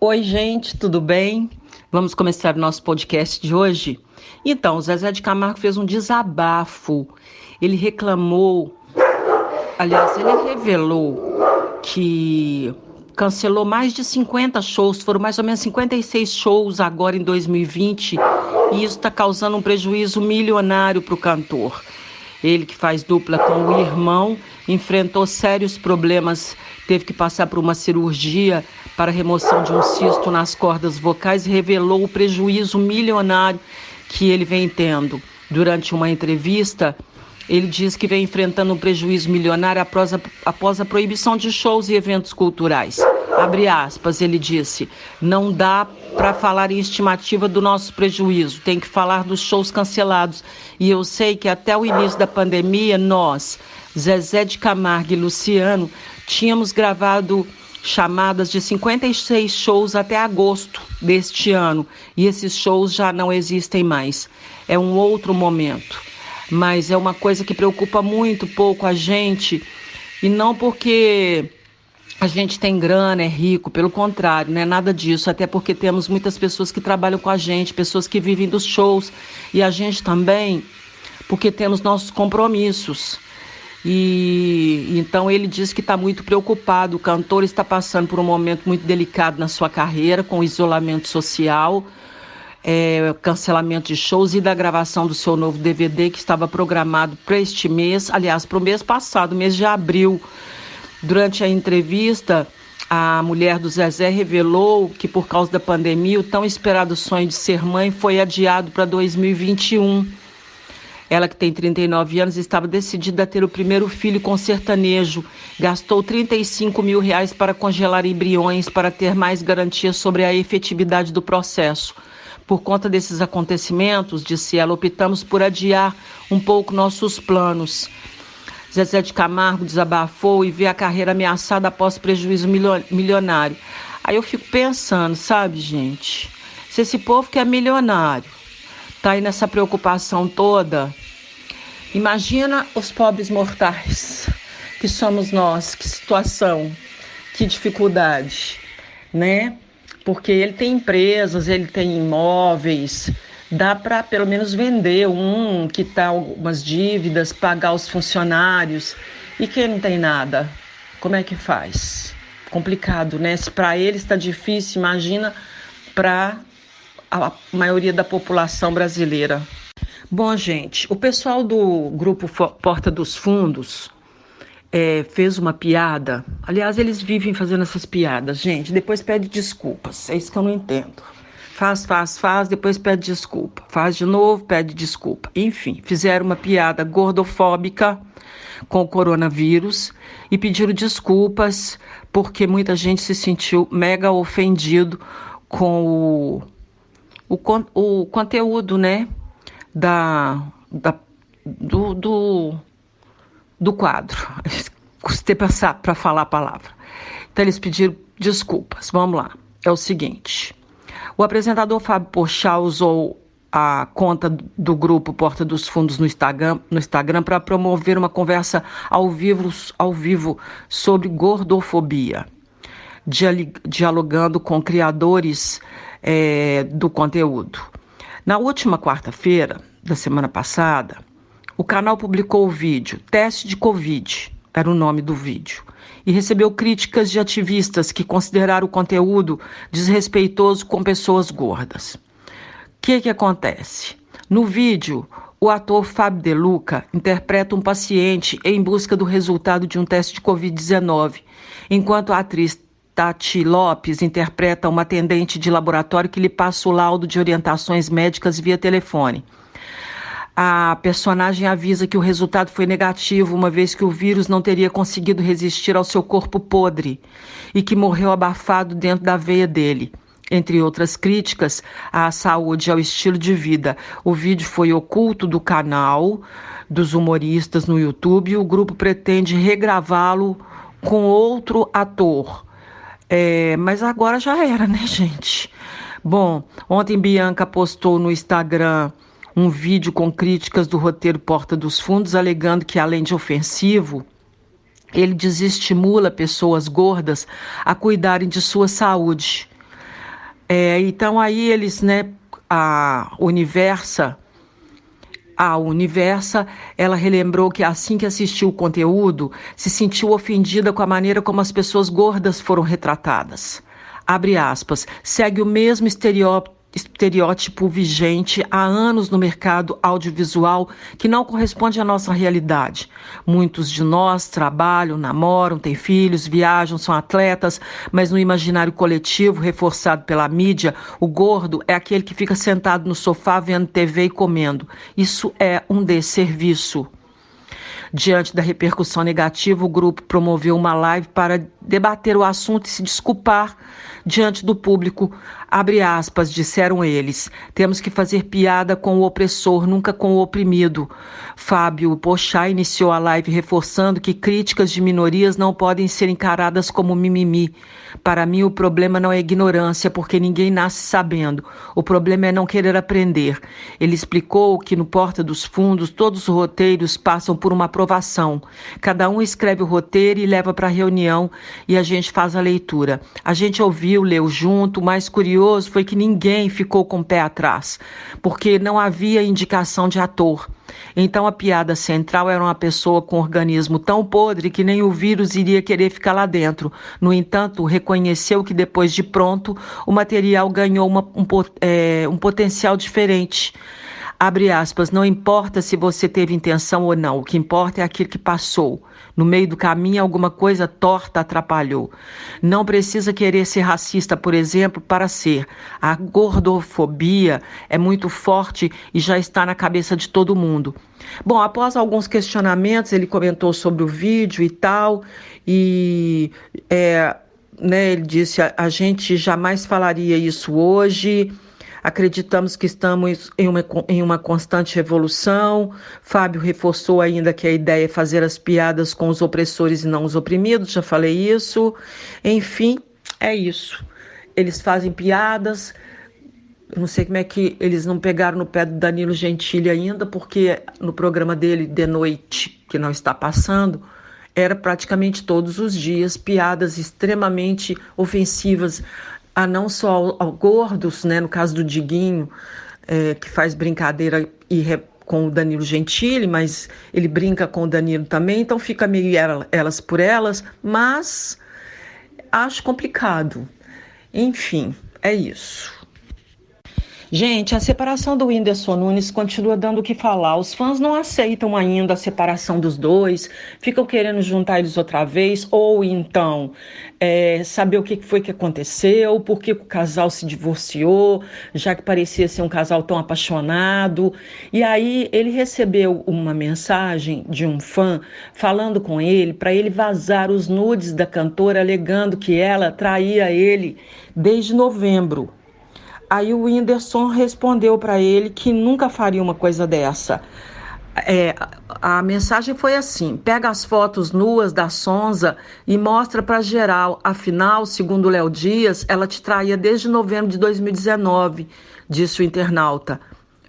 Oi, gente, tudo bem? Vamos começar o nosso podcast de hoje? Então, o Zezé de Camargo fez um desabafo. Ele reclamou, aliás, ele revelou que cancelou mais de 50 shows, foram mais ou menos 56 shows agora em 2020, e isso está causando um prejuízo milionário para o cantor. Ele, que faz dupla com o irmão, enfrentou sérios problemas, teve que passar por uma cirurgia para remoção de um cisto nas cordas vocais e revelou o prejuízo milionário que ele vem tendo. Durante uma entrevista, ele diz que vem enfrentando um prejuízo milionário após a proibição de shows e eventos culturais. Abre aspas, ele disse: não dá para falar em estimativa do nosso prejuízo, tem que falar dos shows cancelados. E eu sei que até o início da pandemia, nós, Zezé de Camargo e Luciano, tínhamos gravado chamadas de 56 shows até agosto deste ano. E esses shows já não existem mais. É um outro momento. Mas é uma coisa que preocupa muito pouco a gente, e não porque a gente tem grana, é rico, pelo contrário, não é nada disso, até porque temos muitas pessoas que trabalham com a gente, pessoas que vivem dos shows, e a gente também, porque temos nossos compromissos. E então ele diz que está muito preocupado, o cantor está passando por um momento muito delicado na sua carreira, com o isolamento social, cancelamento de shows e da gravação do seu novo DVD que estava programado para este mês, aliás, para o mês passado, mês de abril. Durante a entrevista, a mulher do Zezé revelou que, por causa da pandemia, o tão esperado sonho de ser mãe foi adiado para 2021. Ela, que tem 39 anos, estava decidida a ter o primeiro filho com sertanejo. Gastou R$ 35 mil para congelar embriões para ter mais garantias sobre a efetividade do processo. Por conta desses acontecimentos, disse ela, optamos por adiar um pouco nossos planos. Zezé de Camargo desabafou e vê a carreira ameaçada após prejuízo milionário. Aí eu fico pensando, sabe, gente? Se esse povo que é milionário tá aí nessa preocupação toda, imagina os pobres mortais, que somos nós, que situação, que dificuldade, né? Porque ele tem empresas, ele tem imóveis, dá para pelo menos vender um, quitar algumas dívidas, pagar os funcionários. E quem não tem nada, como é que faz? Complicado, né? Se para ele está difícil, imagina para a maioria da população brasileira. Bom, gente, o pessoal do grupo Porta dos Fundos fez uma piada. Aliás, eles vivem fazendo essas piadas, gente. Depois pede desculpas. É isso que eu não entendo. Faz, depois pede desculpa. Faz de novo, pede desculpa. Enfim, fizeram uma piada gordofóbica com o coronavírus e pediram desculpas porque muita gente se sentiu mega ofendido com o conteúdo, né, do quadro. Custei para falar a palavra. Então eles pediram desculpas. Vamos lá. É o seguinte. O apresentador Fábio Porchat usou a conta do grupo Porta dos Fundos no Instagram para promover uma conversa ao vivo sobre gordofobia, dialogando com criadores do conteúdo. Na última quarta-feira da semana passada, o canal publicou o vídeo Teste de Covid, era o nome do vídeo, e recebeu críticas de ativistas que consideraram o conteúdo desrespeitoso com pessoas gordas. O que acontece? No vídeo, o ator Fábio De Luca interpreta um paciente em busca do resultado de um teste de Covid-19, enquanto a atriz Tati Lopes interpreta uma atendente de laboratório que lhe passa o laudo de orientações médicas via telefone. A personagem avisa que o resultado foi negativo, uma vez que o vírus não teria conseguido resistir ao seu corpo podre e que morreu abafado dentro da veia dele. Entre outras críticas à saúde e ao estilo de vida. O vídeo foi oculto do canal dos humoristas no YouTube e o grupo pretende regravá-lo com outro ator. Mas agora já era, né, gente? Bom, ontem Bianca postou no Instagram um vídeo com críticas do roteiro Porta dos Fundos, alegando que, além de ofensivo, ele desestimula pessoas gordas a cuidarem de sua saúde. Então aí eles, né, a Universa, ela relembrou que assim que assistiu o conteúdo, se sentiu ofendida com a maneira como as pessoas gordas foram retratadas. Abre aspas, segue o mesmo estereótipo vigente há anos no mercado audiovisual que não corresponde à nossa realidade. Muitos de nós trabalham, namoram, têm filhos, viajam, são atletas, mas no imaginário coletivo, reforçado pela mídia, o gordo é aquele que fica sentado no sofá vendo TV e comendo. Isso é um desserviço. Diante da repercussão negativa, o grupo promoveu uma live para debater o assunto e se desculpar diante do público. Abre aspas, disseram eles. Temos que fazer piada com o opressor, nunca com o oprimido. Fábio Pochá iniciou a live reforçando que críticas de minorias não podem ser encaradas como mimimi. Para mim, o problema não é ignorância, porque ninguém nasce sabendo. O problema é não querer aprender. Ele explicou que no Porta dos Fundos, todos os roteiros passam por uma aprovação. Cada um escreve o roteiro e leva para a reunião e a gente faz a leitura. A gente ouviu, leu junto. O mais curioso foi que ninguém ficou com o pé atrás, porque não havia indicação de ator. Então a piada central era uma pessoa com um organismo tão podre que nem o vírus iria querer ficar lá dentro. No entanto, reconheceu que depois de pronto, o material ganhou um potencial diferente. Abre aspas, não importa se você teve intenção ou não, o que importa é aquilo que passou. No meio do caminho, alguma coisa torta atrapalhou. Não precisa querer ser racista, por exemplo, para ser. A gordofobia é muito forte e já está na cabeça de todo mundo. Bom, após alguns questionamentos, ele comentou sobre o vídeo e tal, e ele disse, a gente jamais falaria isso hoje. Acreditamos que estamos em uma constante evolução. Fábio reforçou ainda que a ideia é fazer as piadas com os opressores e não os oprimidos, já falei isso. Enfim, é isso. Eles fazem piadas. Eu não sei como é que eles não pegaram no pé do Danilo Gentili ainda, porque no programa dele de noite, que não está passando, era praticamente todos os dias piadas extremamente ofensivas, a não só ao gordos, né, no caso do Diguinho, que faz brincadeira com o Danilo Gentili, mas ele brinca com o Danilo também, então fica meio elas por elas, mas acho complicado. Enfim, é isso. Gente, a separação do Whindersson Nunes continua dando o que falar. Os fãs não aceitam ainda a separação dos dois, ficam querendo juntar eles outra vez, ou então saber o que foi que aconteceu, por que o casal se divorciou, já que parecia ser um casal tão apaixonado. E aí ele recebeu uma mensagem de um fã falando com ele para ele vazar os nudes da cantora, alegando que ela traía ele desde novembro. Aí o Whindersson respondeu para ele que nunca faria uma coisa dessa. A mensagem foi assim: pega as fotos nuas da Sonza e mostra para geral. Afinal, segundo o Léo Dias, ela te traía desde novembro de 2019, disse o internauta.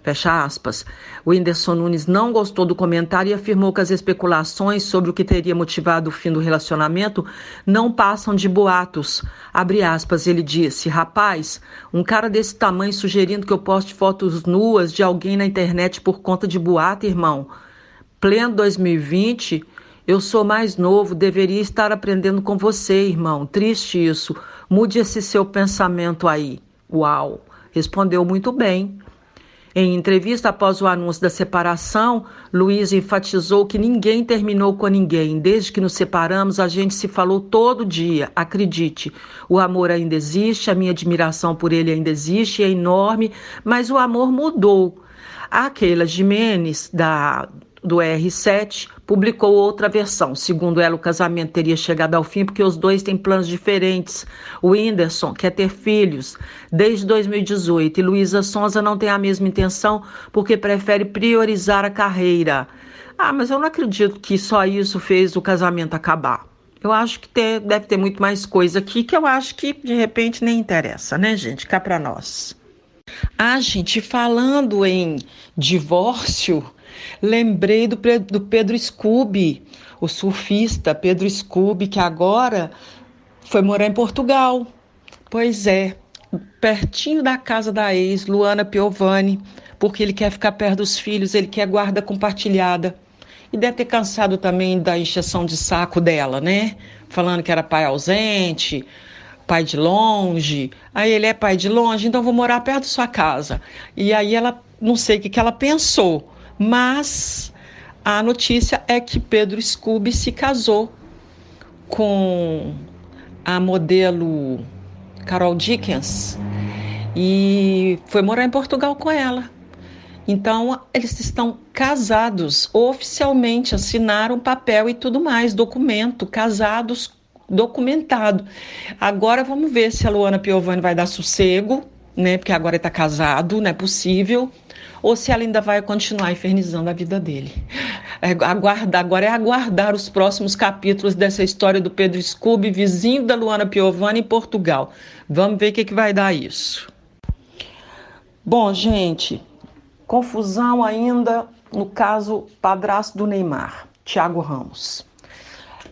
Fecha aspas. O Whindersson Nunes não gostou do comentário e afirmou que as especulações sobre o que teria motivado o fim do relacionamento não passam de boatos. Abre aspas, ele disse: rapaz, um cara desse tamanho sugerindo que eu poste fotos nuas de alguém na internet por conta de boato, irmão. Pleno 2020, eu sou mais novo, deveria estar aprendendo com você, irmão. Triste isso. Mude esse seu pensamento aí. Uau, respondeu muito bem. Em entrevista após o anúncio da separação, Luiz enfatizou que ninguém terminou com ninguém. Desde que nos separamos, a gente se falou todo dia. Acredite, o amor ainda existe, a minha admiração por ele ainda existe, é enorme, mas o amor mudou. A Keila Gimenez, do R7, publicou outra versão. Segundo ela, o casamento teria chegado ao fim porque os dois têm planos diferentes. O Whindersson quer ter filhos desde 2018 e Luísa Sonza não tem a mesma intenção porque prefere priorizar a carreira. Mas eu não acredito que só isso fez o casamento acabar. Eu acho que deve ter muito mais coisa aqui que eu acho que de repente nem interessa, né, gente? Cá pra nós. Gente, falando em divórcio, lembrei do Pedro Scooby, o surfista Pedro Scooby, que agora foi morar em Portugal. Pois é, pertinho da casa da ex, Luana Piovani, porque ele quer ficar perto dos filhos, ele quer guarda compartilhada. E deve ter cansado também da encheção de saco dela, né? Falando que era pai ausente, pai de longe. Aí ele é pai de longe, então vou morar perto da sua casa. E aí ela, não sei o que ela pensou, mas a notícia é que Pedro Scooby se casou com a modelo Carol Dickens e foi morar em Portugal com ela. Então, eles estão casados, oficialmente assinaram papel e tudo mais, documento, casados, documentado. Agora vamos ver se a Luana Piovani vai dar sossego, né? Porque agora ele está casado, não é possível. Ou se ela ainda vai continuar infernizando a vida dele. Agora é aguardar os próximos capítulos dessa história do Pedro Scooby, vizinho da Luana Piovani em Portugal. Vamos ver o que vai dar isso. Bom, gente, confusão ainda no caso padrasto do Neymar, Thiago Ramos.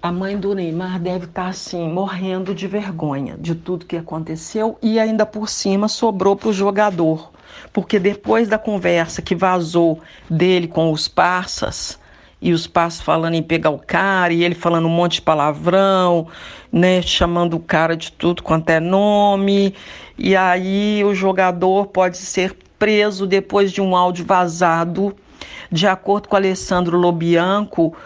A mãe do Neymar deve estar assim, morrendo de vergonha de tudo que aconteceu e ainda por cima sobrou para o jogador. Porque depois da conversa que vazou dele com os parças, e os parças falando em pegar o cara, e ele falando um monte de palavrão, né, chamando o cara de tudo quanto é nome, e aí o jogador pode ser preso depois de um áudio vazado. De acordo com Alessandro Lobianco,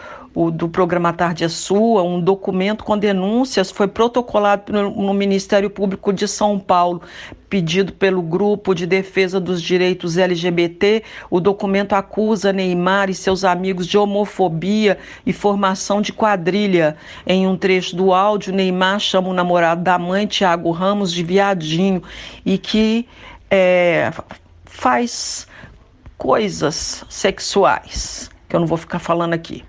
do programa Tarde é Sua, um documento com denúncias foi protocolado no Ministério Público de São Paulo, pedido pelo Grupo de Defesa dos Direitos LGBT. O documento acusa Neymar e seus amigos de homofobia e formação de quadrilha. Em um trecho do áudio, Neymar chama o namorado da mãe, Thiago Ramos, de viadinho e que faz coisas sexuais, que eu não vou ficar falando aqui.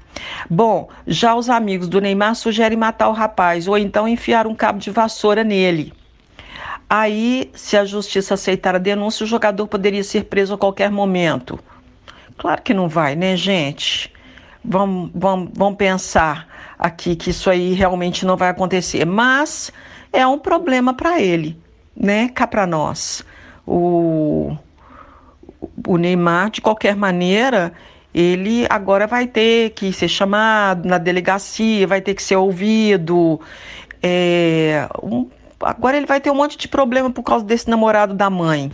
Bom, já os amigos do Neymar sugerem matar o rapaz ou então enfiar um cabo de vassoura nele. Aí, se a justiça aceitar a denúncia, o jogador poderia ser preso a qualquer momento. Claro que não vai, né, gente? Vamos pensar aqui que isso aí realmente não vai acontecer. Mas é um problema para ele, né? Cá para nós. O Neymar, de qualquer maneira, ele agora vai ter que ser chamado na delegacia, vai ter que ser ouvido. Agora ele vai ter um monte de problema por causa desse namorado da mãe,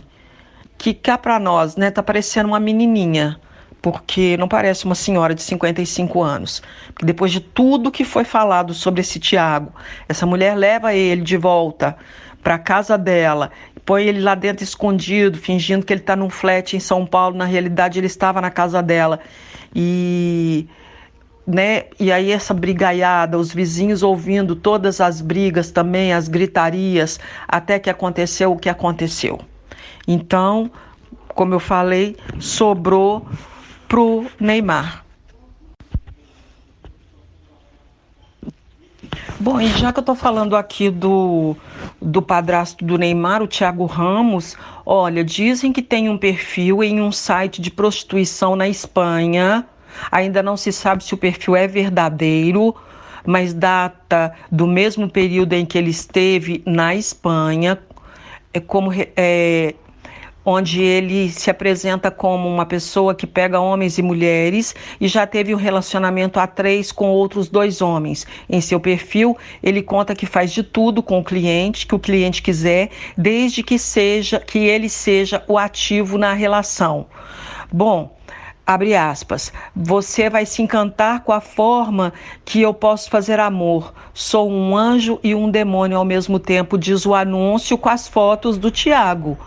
que cá pra nós, né, tá parecendo uma menininha, porque não parece uma senhora de 55 anos. Porque depois de tudo que foi falado sobre esse Thiago, essa mulher leva ele de volta para casa dela, põe ele lá dentro escondido, fingindo que ele está num flat em São Paulo, na realidade ele estava na casa dela. E aí essa brigaiada, os vizinhos ouvindo todas as brigas também, as gritarias, até que aconteceu o que aconteceu. Então, como eu falei, sobrou pro Neymar. Bom, e já que eu estou falando aqui do padrasto do Neymar, o Thiago Ramos, olha, dizem que tem um perfil em um site de prostituição na Espanha. Ainda não se sabe se o perfil é verdadeiro, mas data do mesmo período em que ele esteve na Espanha, onde ele se apresenta como uma pessoa que pega homens e mulheres e já teve um relacionamento a 3 com outros 2 homens. Em seu perfil, ele conta que faz de tudo com o cliente, que o cliente quiser, desde que ele seja o ativo na relação. Bom, abre aspas, você vai se encantar com a forma que eu posso fazer amor. Sou um anjo e um demônio ao mesmo tempo, diz o anúncio com as fotos do Thiago.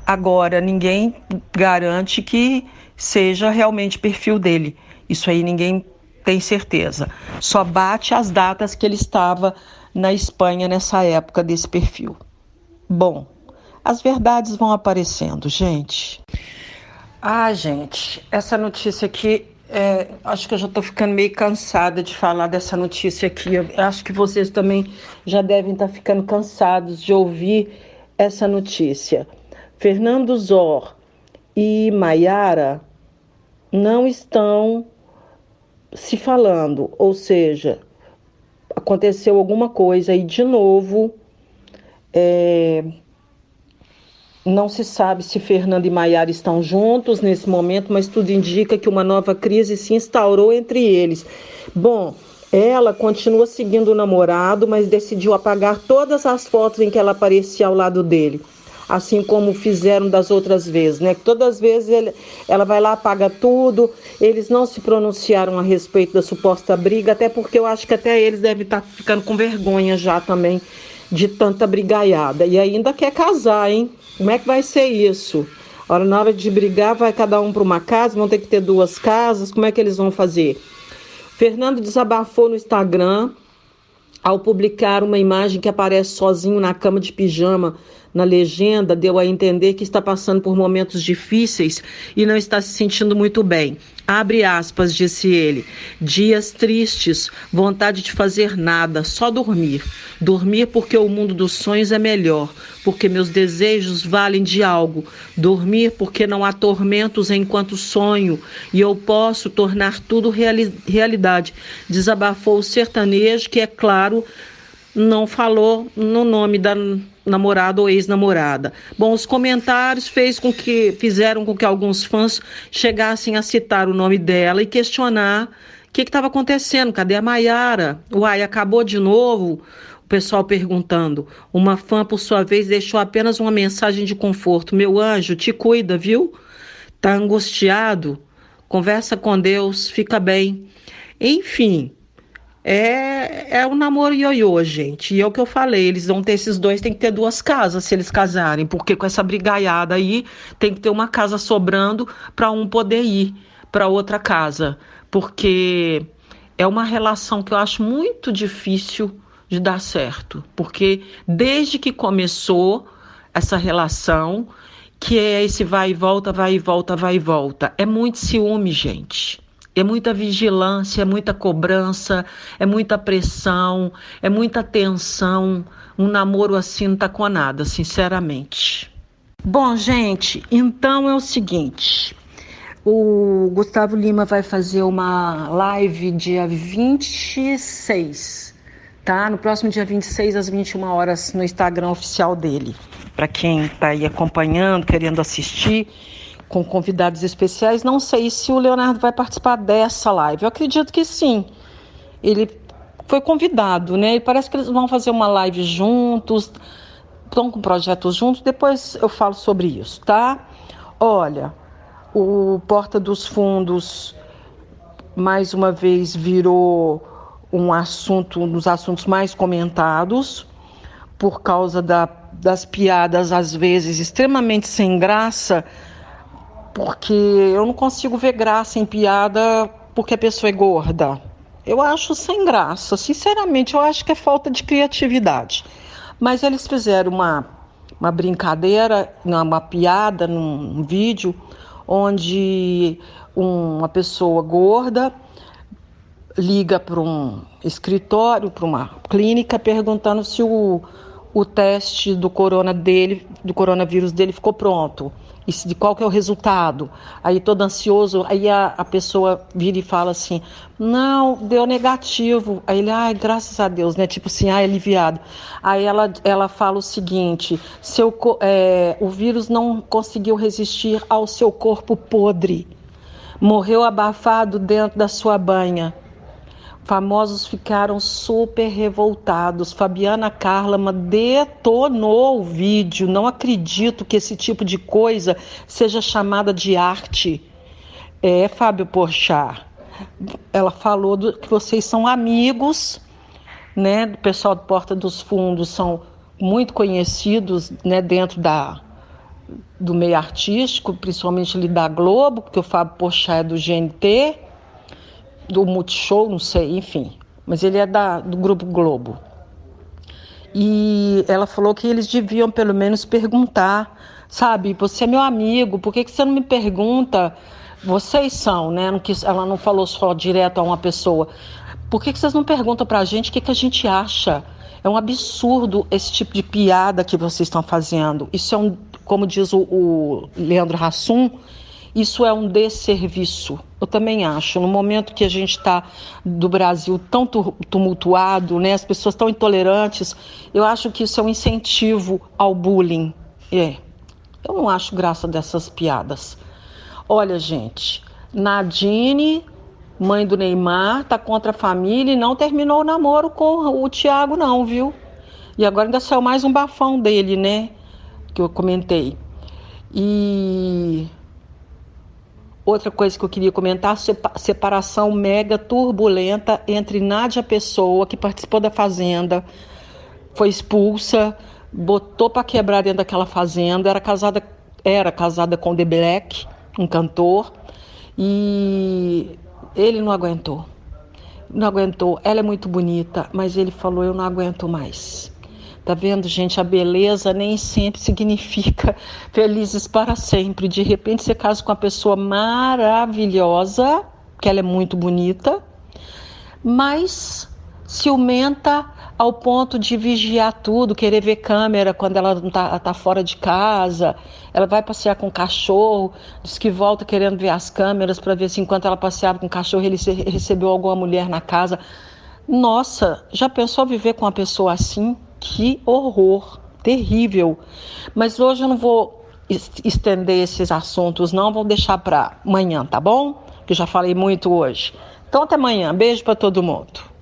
Agora, ninguém garante que seja realmente perfil dele. Isso aí ninguém tem certeza. Só bate as datas que ele estava na Espanha nessa época desse perfil. Bom, as verdades vão aparecendo, gente. Gente, essa notícia aqui, acho que eu já estou ficando meio cansada de falar dessa notícia aqui. Eu acho que vocês também já devem estar ficando cansados de ouvir essa notícia. Fernando Zor e Maiara não estão se falando, ou seja, aconteceu alguma coisa e de novo Não se sabe se Fernando e Maiara estão juntos nesse momento, mas tudo indica que uma nova crise se instaurou entre eles. Bom, ela continua seguindo o namorado, mas decidiu apagar todas as fotos em que ela aparecia ao lado dele. Assim como fizeram das outras vezes, né? Todas as vezes ela vai lá, apaga tudo. Eles não se pronunciaram a respeito da suposta briga, até porque eu acho que até eles devem estar ficando com vergonha já também de tanta brigaiada. E ainda quer casar, hein? Como é que vai ser isso? Ora, na hora de brigar, vai cada um para uma casa, vão ter que ter 2 casas, como é que eles vão fazer? Fernando desabafou no Instagram ao publicar uma imagem que aparece sozinho na cama de pijama. Na legenda, deu a entender que está passando por momentos difíceis e não está se sentindo muito bem. Abre aspas, disse ele. Dias tristes, vontade de fazer nada, só dormir. Dormir porque o mundo dos sonhos é melhor, porque meus desejos valem de algo. Dormir porque não há tormentos enquanto sonho e eu posso tornar tudo realidade. Desabafou o sertanejo, que, é claro, não falou no nome da namorada ou ex-namorada. Bom, os comentários fizeram com que alguns fãs chegassem a citar o nome dela e questionar o que estava acontecendo. Cadê a Maiara? Uai, acabou de novo? O pessoal perguntando. Uma fã, por sua vez, deixou apenas uma mensagem de conforto. Meu anjo, te cuida, viu? Tá angustiado? Conversa com Deus, fica bem. Enfim, é um namoro ioiô, gente. E é o que eu falei, eles vão ter, esses dois tem que ter 2 casas se eles casarem, porque com essa brigaiada aí tem que ter uma casa sobrando para um poder ir para outra casa, porque é uma relação que eu acho muito difícil de dar certo, porque desde que começou essa relação, que é esse vai e volta, vai e volta, vai e volta, é muito ciúme, gente. É muita vigilância, é muita cobrança, é muita pressão, é muita tensão. Um namoro assim não tá com nada, sinceramente. Bom, gente, então é o seguinte. O Gustavo Lima vai fazer uma live dia 26, tá? No próximo dia 26, às 21 horas, no Instagram oficial dele. Para quem tá aí acompanhando, querendo assistir, com convidados especiais. Não sei se o Leonardo vai participar dessa live. Eu acredito que sim. Ele foi convidado, né? E parece que eles vão fazer uma live juntos, estão com projetos juntos. Depois eu falo sobre isso, tá? Olha, o Porta dos Fundos, mais uma vez, virou um dos assuntos mais comentados, por causa das piadas, às vezes, extremamente sem graça, porque eu não consigo ver graça em piada porque a pessoa é gorda. Eu acho sem graça, sinceramente, eu acho que é falta de criatividade. Mas eles fizeram uma brincadeira, uma piada num vídeo, onde uma pessoa gorda liga para um escritório, para uma clínica, perguntando se o teste do coronavírus dele ficou pronto. E de qual que é o resultado. Aí todo ansioso, aí a pessoa vira e fala assim, não, deu negativo. Aí ele, ai, graças a Deus, né? Tipo assim, ai, aliviado. Aí ela fala o seguinte, o vírus não conseguiu resistir ao seu corpo podre. Morreu abafado dentro da sua banha. Famosos ficaram super revoltados. Fabiana Carlama detonou o vídeo. Não acredito que esse tipo de coisa seja chamada de arte. Fábio Porchat. Ela falou que vocês são amigos, né? O pessoal do Porta dos Fundos são muito conhecidos, né? Dentro do meio artístico, principalmente ali da Globo, porque o Fábio Porchat é do GNT, do Multishow, não sei, enfim. Mas ele é do Grupo Globo. E ela falou que eles deviam, pelo menos, perguntar, sabe? Você é meu amigo, por que você não me pergunta? Vocês são, né? Ela não falou só direto a uma pessoa. Por que vocês não perguntam pra gente o que a gente acha? É um absurdo esse tipo de piada que vocês estão fazendo. Isso é como diz o Leandro Hassum, isso é um desserviço. Eu também acho. No momento que a gente está do Brasil tão tumultuado, né, as pessoas tão intolerantes, eu acho que isso é um incentivo ao bullying. É Eu não acho graça dessas piadas. Olha, gente, Nadine, mãe do Neymar, tá contra a família e não terminou o namoro com o Thiago não, viu? E agora ainda saiu mais um bafão dele, né? Que eu comentei. E outra coisa que eu queria comentar, separação mega turbulenta entre Nádia Pessoa, que participou da Fazenda, foi expulsa, botou para quebrar dentro daquela fazenda, era casada com The Black, um cantor, e ele não aguentou. Não aguentou. Ela é muito bonita, mas ele falou: eu não aguento mais. Tá vendo, gente? A beleza nem sempre significa felizes para sempre. De repente você casa com uma pessoa maravilhosa, que ela é muito bonita, mas ciumenta ao ponto de vigiar tudo, querer ver câmera quando ela não tá fora de casa. Ela vai passear com o cachorro, diz que volta querendo ver as câmeras para ver se enquanto ela passeava com o cachorro ele recebeu alguma mulher na casa. Nossa, já pensou viver com uma pessoa assim? Que horror, terrível. Mas hoje eu não vou estender esses assuntos não, vou deixar para amanhã, tá bom? Que eu já falei muito hoje. Então até amanhã, beijo para todo mundo.